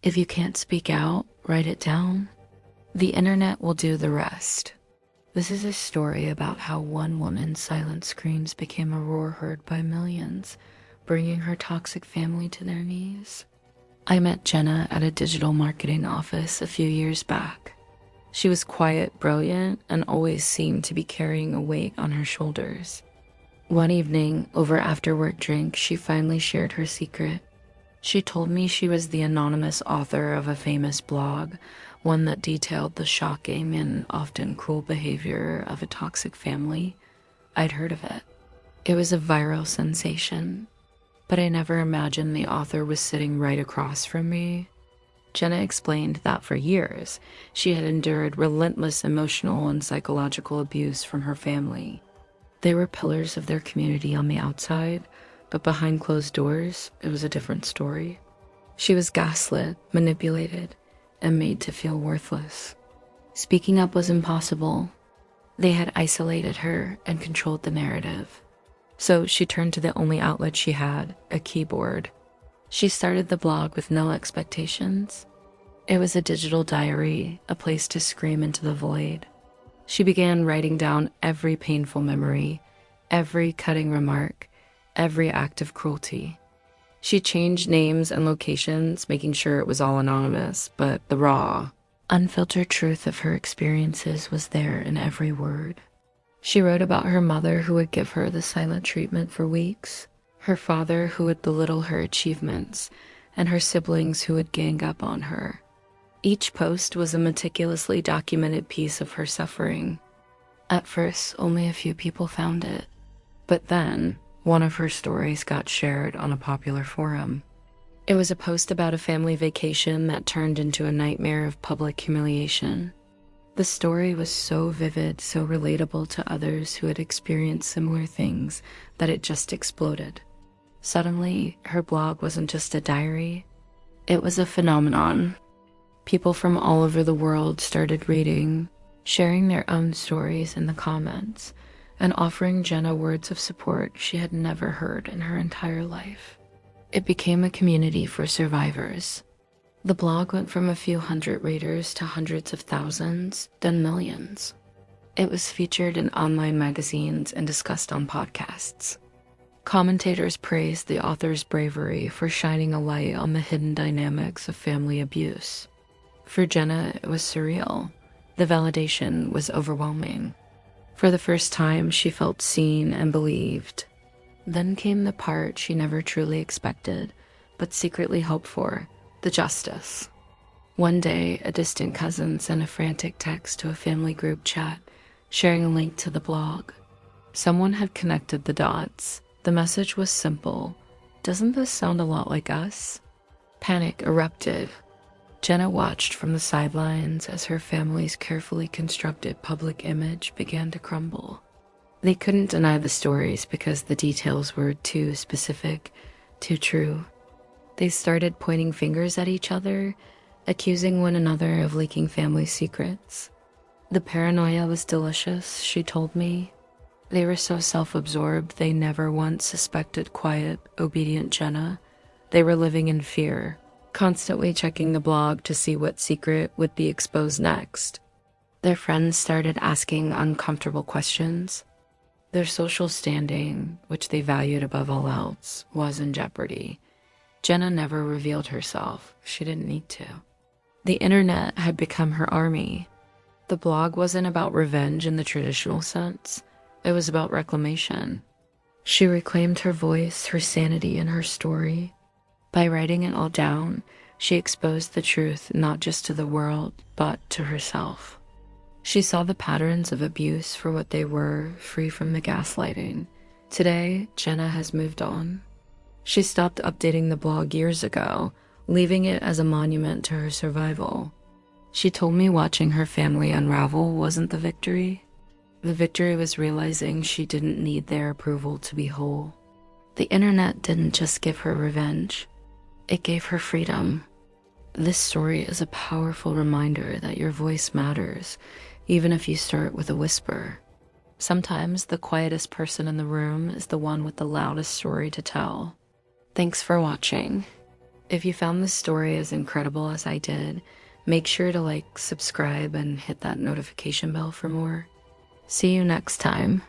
If you can't speak out, write it down. The internet will do the rest. This is a story about how one woman's silent screams became a roar heard by millions, bringing her toxic family to their knees. I met Jenna at a digital marketing office a few years back. She was quiet, brilliant, and always seemed to be carrying a weight on her shoulders. One evening, over after-work drinks, she finally shared her secret. She told me she was the anonymous author of a famous blog, one that detailed the shocking and often cruel behavior of a toxic family. I'd heard of it. It was a viral sensation, but I never imagined the author was sitting right across from me. Jenna explained that for years, she had endured relentless emotional and psychological abuse from her family. They were pillars of their community on the outside, but behind closed doors, it was a different story. She was gaslit, manipulated, and made to feel worthless. Speaking up was impossible. They had isolated her and controlled the narrative. So she turned to the only outlet she had, a keyboard. She started the blog with no expectations. It was a digital diary, a place to scream into the void. She began writing down every painful memory, every cutting remark, every act of cruelty. She changed names and locations, making sure it was all anonymous, but the raw, unfiltered truth of her experiences was there in every word. She wrote about her mother who would give her the silent treatment for weeks, her father who would belittle her achievements, and her siblings who would gang up on her. Each post was a meticulously documented piece of her suffering. At first, only a few people found it. But then, one of her stories got shared on a popular forum. It was a post about a family vacation that turned into a nightmare of public humiliation. The story was so vivid, so relatable to others who had experienced similar things that it just exploded. Suddenly, her blog wasn't just a diary, it was a phenomenon. People from all over the world started reading, sharing their own stories in the comments, and offering Jenna words of support she had never heard in her entire life. It became a community for survivors. The blog went from a few hundred readers to hundreds of thousands, then millions. It was featured in online magazines and discussed on podcasts. Commentators praised the author's bravery for shining a light on the hidden dynamics of family abuse. For Jenna, it was surreal. The validation was overwhelming. For the first time, she felt seen and believed. Then came the part she never truly expected, but secretly hoped for, the justice. One day, a distant cousin sent a frantic text to a family group chat, sharing a link to the blog. Someone had connected the dots. The message was simple. "Doesn't this sound a lot like us?" Panic erupted. Jenna watched from the sidelines as her family's carefully constructed public image began to crumble. They couldn't deny the stories because the details were too specific, too true. They started pointing fingers at each other, accusing one another of leaking family secrets. The paranoia was delicious, she told me. They were so self-absorbed they never once suspected quiet, obedient Jenna. They were living in fear, constantly checking the blog to see what secret would be exposed next. Their friends started asking uncomfortable questions. Their social standing, which they valued above all else, was in jeopardy. Jenna never revealed herself. She didn't need to. The internet had become her army. The blog wasn't about revenge in the traditional sense. It was about reclamation. She reclaimed her voice, her sanity, and her story. By writing it all down, she exposed the truth not just to the world, but to herself. She saw the patterns of abuse for what they were, free from the gaslighting. Today, Jenna has moved on. She stopped updating the blog years ago, leaving it as a monument to her survival. She told me watching her family unravel wasn't the victory. The victory was realizing she didn't need their approval to be whole. The internet didn't just give her revenge. It gave her freedom. This story is a powerful reminder that your voice matters, even if you start with a whisper. Sometimes the quietest person in the room is the one with the loudest story to tell. Thanks for watching. If you found this story as incredible as I did, make sure to like, subscribe, and hit that notification bell for more. See you next time.